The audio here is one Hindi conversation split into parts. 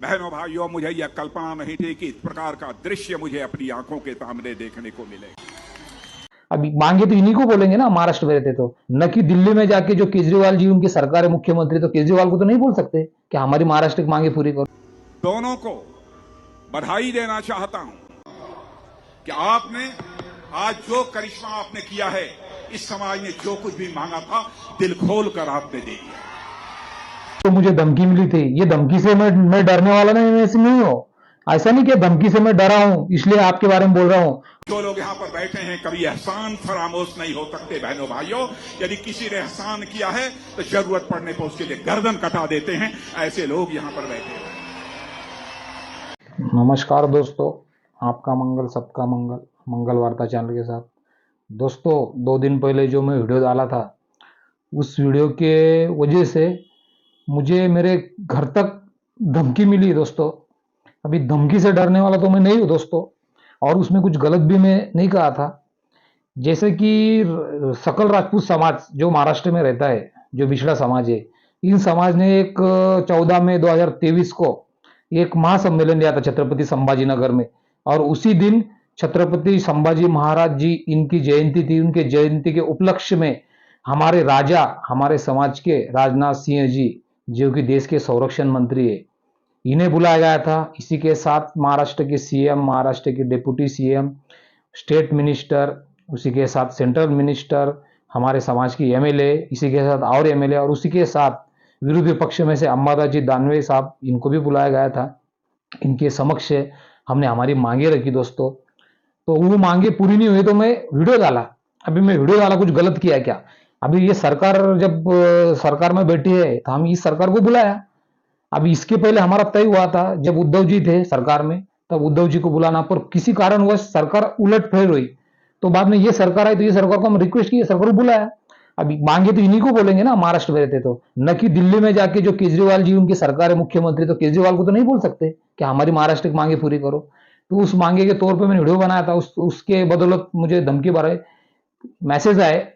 बहनों भाइयों, मुझे यह कल्पना नहीं थी कि इस प्रकार का दृश्य मुझे अपनी आंखों के सामने देखने को मिलेगा। अभी मांगे तो इन्हीं को बोलेंगे ना, महाराष्ट्र में रहते तो, न कि दिल्ली में जाके जो केजरीवाल जी उनकी सरकार है, मुख्यमंत्री, तो केजरीवाल को तो नहीं बोल सकते कि हमारी महाराष्ट्र की मांगे पूरी करो। दोनों को बधाई देना चाहता हूं कि आपने आज जो करिश्मा आपने किया है, इस समाज ने जो कुछ भी मांगा था दिल खोल कर आपने दे दिया। तो मुझे धमकी मिली थी, ये धमकी से मैं डरने वाला नहीं, मैं ऐसे नहीं हूं। ऐसा नहीं कि धमकी से मैं डरा हूं इसलिए आपके बारे में बोल रहा हूं। जो लोग यहां पर बैठे हैं कभी एहसान फरामोश नहीं हो सकते। बहनों भाइयों, यदि किसी ने एहसान किया है तो जरूरत पड़ने पर उसके लिए गर्दन कटा देते हैं। ऐसे लोग यहां पर बैठे हैं। नमस्कार दोस्तों, आपका मंगल सबका मंगल, मंगल वार्ता चैनल के साथ। दोस्तों, 2 दिन पहले जो मैं वीडियो डाला था, उस वीडियो के वजह से मुझे मेरे घर तक धमकी मिली दोस्तों। अभी धमकी से डरने वाला तो मैं नहीं हूँ दोस्तों, और उसमें कुछ गलत भी मैं नहीं कहा था। जैसे कि सकल राजपूत समाज जो महाराष्ट्र में रहता है, जो पिछड़ा समाज है, इन समाज ने एक 14 मई 2023 को एक महासम्मेलन लिया था छत्रपति संभाजी नगर में, और उसी दिन छत्रपति संभाजी महाराज जी, इनकी जयंती थी। उनके जयंती के उपलक्ष्य में हमारे राजा, हमारे समाज के राजनाथ सिंह जी, जो कि देश के संरक्षण मंत्री है, इन्हें बुलाया गया था। इसी के साथ महाराष्ट्र के सीएम, महाराष्ट्र के डिप्टी सीएम, स्टेट मिनिस्टर, उसी के साथ सेंट्रल मिनिस्टर, हमारे समाज की एमएलए, इसी के साथ और एमएलए, और उसी के साथ विरोधी पक्ष में से अंबादास दानवे साहब, इनको भी बुलाया गया था। इनके समक्ष हमने हमारी मांगे रखी दोस्तों। तो वो मांगे पूरी नहीं हुई तो मैं वीडियो डाला। अभी मैं वीडियो डाला, कुछ गलत किया क्या? अभी ये सरकार जब सरकार में बैठी है तो हम इस सरकार को बुलाया। अभी इसके पहले हमारा तय हुआ था, जब उद्धव जी थे सरकार में, तब उद्धव जी को बुलाना, पर किसी कारणवश सरकार उलट फेर हुई। तो बाद में ये सरकार आई तो ये सरकार को हम रिक्वेस्ट किए, सरकार को बुलाया। अभी मांगे तो इन्हीं को बोलेंगे ना, महाराष्ट्र में रहते तो, न कि दिल्ली में जाके जो केजरीवाल जी उनकी सरकार है, मुख्यमंत्री, तो केजरीवाल को तो नहीं बोल सकते कि हमारी महाराष्ट्र की मांगे पूरी करो। तो उस मांगे के तौर पे मैंने वीडियो बनाया था, उसके बदौलत मुझे धमकी भरे मैसेज आए,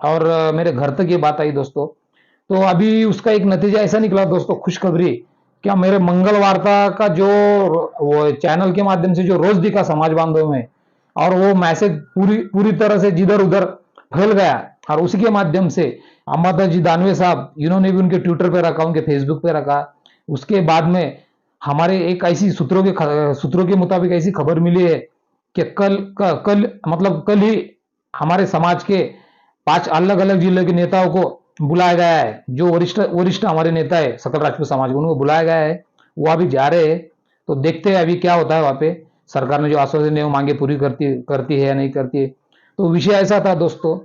और मेरे घर तक ये बात आई दोस्तों। तो अभी उसका एक नतीजा ऐसा निकला दोस्तों, खुशखबरी, क्या मेरे मंगल वार्ता का जो वो चैनल के माध्यम से जो रोज दिखा समाज बांधव में, और वो मैसेज पूरी पूरी तरह से जिधर उधर फैल गया, और उसी के माध्यम से अंबादास जी दानवे साहब, इन्होंने भी उनके ट्विटर पे रखा, उनके फेसबुक पे रखा। उसके बाद में हमारे एक ऐसी सूत्रों के मुताबिक ऐसी खबर मिली है कि कल मतलब कल ही हमारे समाज के 5 अलग अलग जिले के नेताओं को बुलाया गया है। जो वरिष्ठ वरिष्ठ हमारे नेता है सकल राजपूत समाज के, उनको बुलाया गया है। वो अभी जा रहे हैं, तो देखते हैं अभी क्या होता है। वहां पे सरकार ने जो आश्वासन है वो मांगे पूरी करती है या नहीं करती है। तो विषय ऐसा था दोस्तों,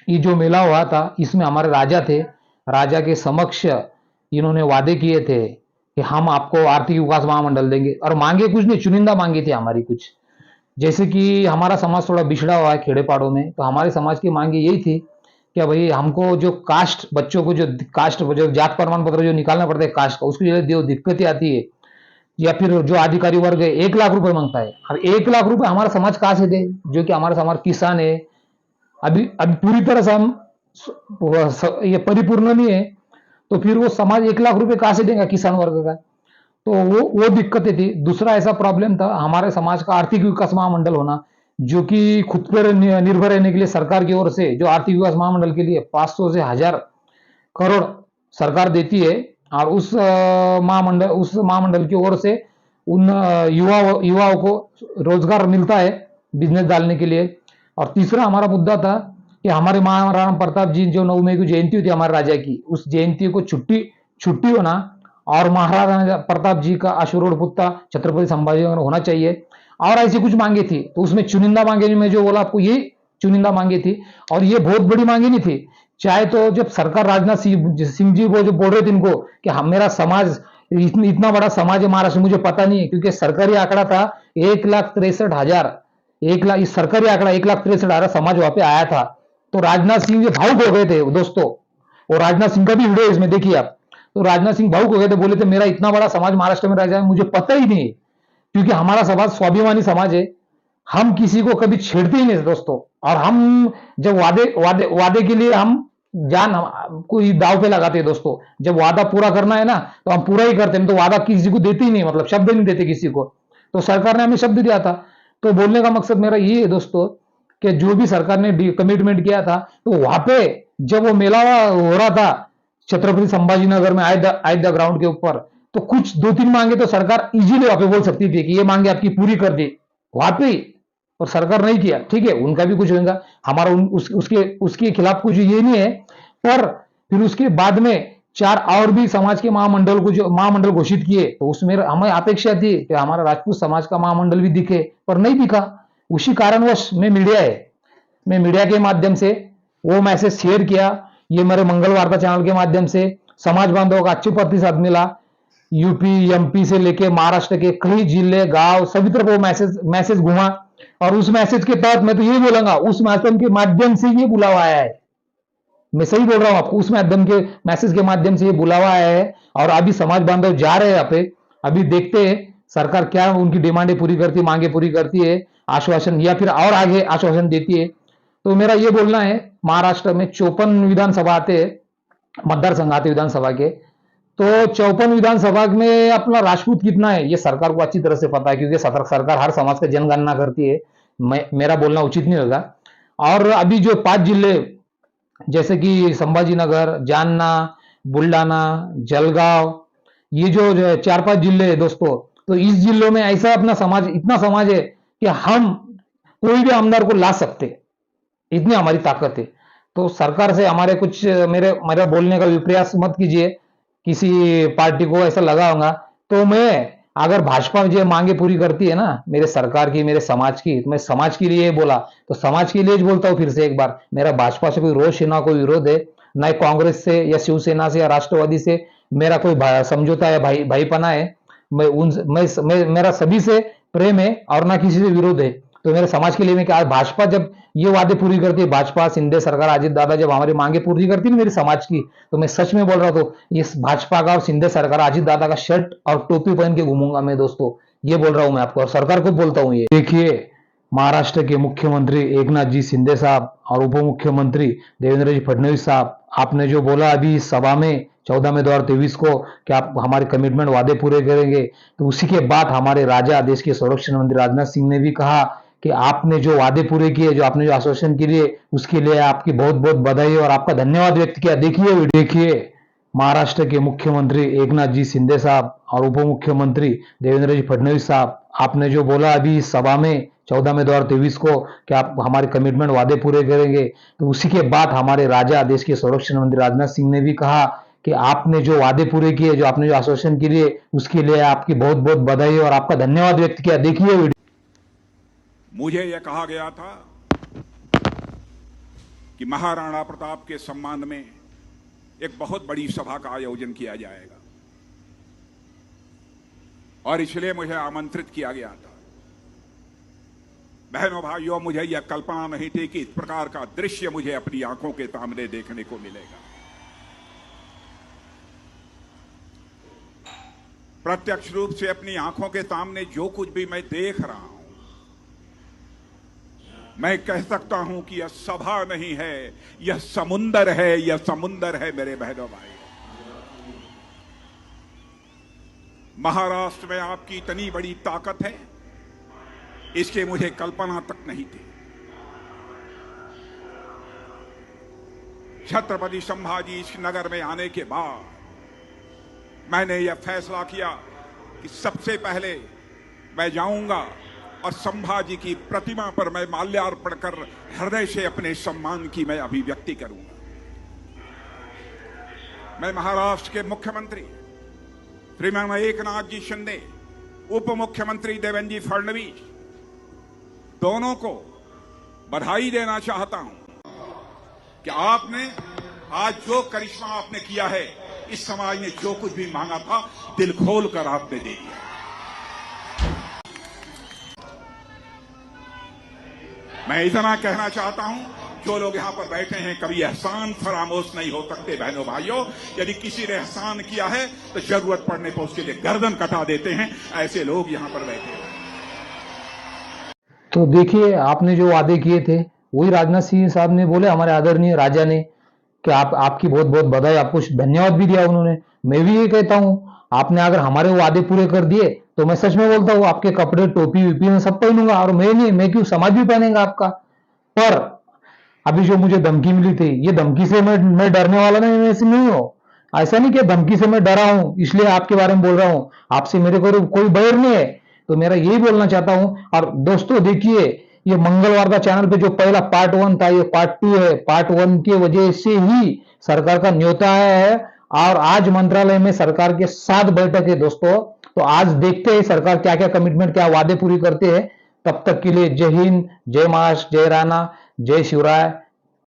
ये जो मेला हुआ था, इसमें हमारे राजा थे, राजा के समक्ष इन्होंने वादे किए थे कि हम आपको आर्थिक विकास महामंडल देंगे, और मांगे कुछ नहीं, चुनिंदा मांगे थी हमारी कुछ। जैसे कि हमारा समाज थोड़ा बिछड़ा हुआ है खेड़े पाड़ों में, तो हमारे समाज की मांग यही थी कि भाई हमको जो कास्ट, बच्चों को जो कास्ट, जो जात प्रमाण पत्र जो निकालना पड़ता है कास्ट का, उसकी जो दिक्कतें आती है, या फिर जो अधिकारी वर्ग है 1 लाख रुपए मांगता है। अब 1 लाख रुपए हमारा समाज कहां से दे, जो कि हमारा समाज किसान है। अभी अभी पूरी तरह से हम ये परिपूर्ण नहीं है, तो फिर वो समाज 1 लाख रुपए कहां से देगा किसान वर्ग का? तो वो दिक्कतें थी। दूसरा ऐसा प्रॉब्लम था, हमारे समाज का आर्थिक विकास महामंडल होना, जो कि खुद पर निर्भर रहने के लिए सरकार की ओर से जो आर्थिक विकास महामंडल के लिए 500 से 1000 करोड़ सरकार देती है, और उस महामंडल की ओर से उन युवाओं को रोजगार मिलता है बिजनेस डालने के लिए। और तीसरा हमारा मुद्दा था कि हमारे महाराणा प्रताप जी, जो 9 मई की जयंती हुई थी हमारे राजा की, उस जयंती को छुट्टी होना, और महाराणा प्रताप जी का अश्वरूढ़ पुत्र छत्रपति संभाजी होना चाहिए, और ऐसी कुछ मांगे थी। तो उसमें चुनिंदा मांगे, मैं जो बोला आपको, ये चुनिंदा मांगे थी, और ये बहुत बड़ी मांगे नहीं थी। चाहे तो जब सरकार राजनाथ सिंह जी वो जो बोल रहे थे इनको कि हम, मेरा समाज इतना बड़ा समाज है महाराष्ट्र, मुझे पता नहीं है, क्योंकि सरकारी आंकड़ा था 1,63,000, 1 लाख, इस सरकारी आंकड़ा 1,63,000 समाज वहां पे आया था। तो राजनाथ सिंह जी भावुक हो गए थे दोस्तों, और राजनाथ सिंह का भी वीडियो इसमें देखिए आप। तो राजनाथ सिंह भावुक हो गए थे, बोले थे मेरा इतना बड़ा समाज महाराष्ट्र में रह जाए मुझे पता ही नहीं, क्योंकि हमारा समाज स्वाभिमानी समाज है, हम किसी को कभी छेड़ते ही नहीं दोस्तों। और हम जब वादे वादे वादे के लिए हम कोई दाव पे लगाते हैं दोस्तों। जब वादा पूरा करना है ना तो हम पूरा ही करते हैं, तो वादा किसी को देते ही नहीं, मतलब शब्द नहीं देते किसी को। तो सरकार ने हमें शब्द दिया था। तो बोलने का मकसद मेरा ये है दोस्तों कि जो भी सरकार ने कमिटमेंट किया था, तो वहां पे जब वो मेला हो रहा था छत्रपति संभाजीनगर में आयदा ग्राउंड के ऊपर, तो कुछ 2-3 मांगे तो सरकार इजीली वहां पे बोल सकती थी कि ये मांगे आपकी पूरी कर दी वहां पे ही, और सरकार नहीं किया। ठीक है, उनका भी कुछ होगा, हमारा उसके खिलाफ कुछ ये नहीं है। पर फिर उसके बाद में 4 और भी समाज के महामंडल को जो महामंडल घोषित किए, तो उसमें हमें अपेक्षा थी कि हमारा राजपूत समाज का महामंडल भी दिखे, पर नहीं दिखा। उसी कारणवश मैं मीडिया के माध्यम से वो मैसेज शेयर किया। ये मेरे मंगल वार्ता चैनल के माध्यम से समाज बांधवों का अच्छे प्रतिशत मिला। यूपी, एमपी से लेके महाराष्ट्र के कई जिले, गांव, सभी तरफ वो मैसेज घुमा। और उस मैसेज के तहत मैं तो ये बोलूंगा, उस माध्यम के माध्यम से ये बुलावा आया है। मैं सही बोल रहा हूं आपको, उस माध्यम के मैसेज के माध्यम से ये बुलावा आया है। और अभी समाज बांधव जा रहे हैं यहाँ पे। अभी देखते हैं सरकार क्या उनकी डिमांडें पूरी करती है, मांगे पूरी करती है, आश्वासन या फिर और आगे आश्वासन देती है। तो मेरा ये बोलना है, महाराष्ट्र में 54 विधानसभा आते हैं, मतदार संघ आते विधानसभा के। तो 54 विधानसभा में अपना राजपूत कितना है ये सरकार को अच्छी तरह से पता है, क्योंकि सरकार हर समाज का जनगणना करती है। मेरा बोलना उचित नहीं होगा। और अभी जो 5 जिले जैसे कि संभाजीनगर, जालना, बुल्डाना, जलगांव, ये जो 4-5 जिले है दोस्तों, तो इस जिलों में ऐसा अपना समाज, इतना समाज है कि हम कोई भी आमदार को ला सकते, इतनी हमारी ताकत है। तो सरकार से हमारे कुछ मेरा बोलने का विप्रयास मत कीजिए, किसी पार्टी को ऐसा लगा होगा। तो मैं, अगर भाजपा जो मांगे पूरी करती है ना मेरे सरकार की, मेरे समाज की, तो मैं समाज के लिए बोला, तो समाज के लिए बोलता हूं फिर से एक बार, मेरा भाजपा से कोई रोष है ना कोई विरोध है, ना ही कांग्रेस से या शिवसेना से या राष्ट्रवादी से मेरा कोई समझौता है, भाईपना है। मेरा सभी से प्रेम है और ना किसी से विरोध है। तो मेरे समाज के लिए मैं क्या, भाजपा जब ये वादे पूरी करती है, भाजपा, शिंदे सरकार, अजित दादा जब हमारी मांगे पूरी करती है मेरे समाज की, तो मैं सच में बोल रहा हूँ, इस भाजपा का और शिंदे सरकार, अजित दादा का शर्ट और टोपी पहन के घूमूंगा मैं दोस्तों। ये बोल रहा हूं मैं आपको, और सरकार को बोलता हूं। ये देखिए, महाराष्ट्र के मुख्यमंत्री एकनाथ जी शिंदे साहब और उप मुख्यमंत्री देवेंद्र जी फडणवीस साहब, आपने जो बोला अभी इस सभा में 14 मई 2023 को कि आप हमारे कमिटमेंट वादे पूरे करेंगे, तो उसी के बाद हमारे राजा, देश के संरक्षण मंत्री राजनाथ सिंह ने भी कहा कि आपने जो वादे पूरे किए, जो आपने जो आश्वासन के लिए, उसके लिए आपकी बहुत बहुत बधाई और आपका धन्यवाद व्यक्त किया। देखिए, महाराष्ट्र के मुख्यमंत्री एकनाथ जी शिंदे साहब और उप मुख्यमंत्री देवेंद्र जी फडणवीस साहब, आपने जो बोला अभी इस सभा में 14 मई 2023 को कि आप हमारे कमिटमेंट वादे पूरे करेंगे, तो उसी के बाद हमारे राजा, देश के संरक्षण मंत्री राजनाथ सिंह ने भी कहा कि आपने जो वादे पूरे किए, जो आपने जो आश्वासन के लिए, उसके लिए आपकी बहुत बहुत बधाई और आपका धन्यवाद व्यक्त किया। देखिए, मुझे यह कहा गया था कि महाराणा प्रताप के सम्मान में एक बहुत बड़ी सभा का आयोजन किया जाएगा, और इसलिए मुझे आमंत्रित किया गया था। बहनों भाइयों, मुझे यह कल्पना नहीं थी कि इस प्रकार का दृश्य मुझे अपनी आंखों के सामने देखने को मिलेगा। प्रत्यक्ष रूप से अपनी आंखों के सामने जो कुछ भी मैं देख रहा हूं, मैं कह सकता हूं कि यह सभा नहीं है, यह समुंदर है, यह समुंदर है मेरे बहनों भाई। महाराष्ट्र में आपकी इतनी बड़ी ताकत है, इसकी मुझे कल्पना तक नहीं थी। छत्रपति संभाजी इस नगर में आने के बाद मैंने यह फैसला किया कि सबसे पहले मैं जाऊंगा और संभाजी की प्रतिमा पर मैं माल्यार्पण कर हृदय से अपने सम्मान की मैं अभिव्यक्ति करूंगा। मैं महाराष्ट्र के मुख्यमंत्री श्रीमान एकनाथ जी शिंदे, उप मुख्यमंत्री देवेंद्र जी फडणवीस, दोनों को बधाई देना चाहता हूं कि आपने आज जो करिश्मा आपने किया है, इस समाज ने जो कुछ भी मांगा था दिल खोल कर आपने दे दिया। मैं इतना कहना चाहता हूं, जो लोग यहां पर बैठे हैं कभी एहसान फरामोश नहीं हो सकते बहनों भाइयों। यदि किसी ने एहसान किया है तो जरूरत पड़ने पर उसके लिए गर्दन कटा देते हैं, ऐसे लोग यहां पर बैठे हैं। तो देखिए, आपने जो वादे किए थे वही राजनाथ सिंह साहब ने बोले, हमारे आदरणीय राजा ने कि आपकी बहुत बहुत बधाई, आपको धन्यवाद भी दिया उन्होंने। मैं भी ये कहता हूं, आपने अगर हमारे वादे पूरे कर दिए तो मैं सच में बोलता हूं, आपके कपड़े टोपी वीपी में सब पहनूंगा, और मैं नहीं, मैं क्यों, समाज भी पहनेगा आपका। पर अभी जो मुझे धमकी मिली थी, ये धमकी से मैं डरने वाला नहीं, मैं ऐसे नहीं हूं। ऐसा नहीं कि धमकी से मैं डरा हूं इसलिए आपके बारे में बोल रहा हूं, आपसे मेरे को कोई बैर नहीं है। तो मेरा यही बोलना चाहता हूं। और दोस्तों देखिए, ये मंगलवार का चैनल पे जो पहला पार्ट 1 था, ये पार्ट 2 है। पार्ट 1 की वजह से ही सरकार का न्योता आया है, और आज मंत्रालय में सरकार के 7 बैठक है दोस्तों। तो आज देखते हैं सरकार क्या क्या कमिटमेंट, क्या वादे पूरी करते हैं। तब तक के लिए जय हिंद, जय महाराष्ट्र, जय राणा, जय शिवराय।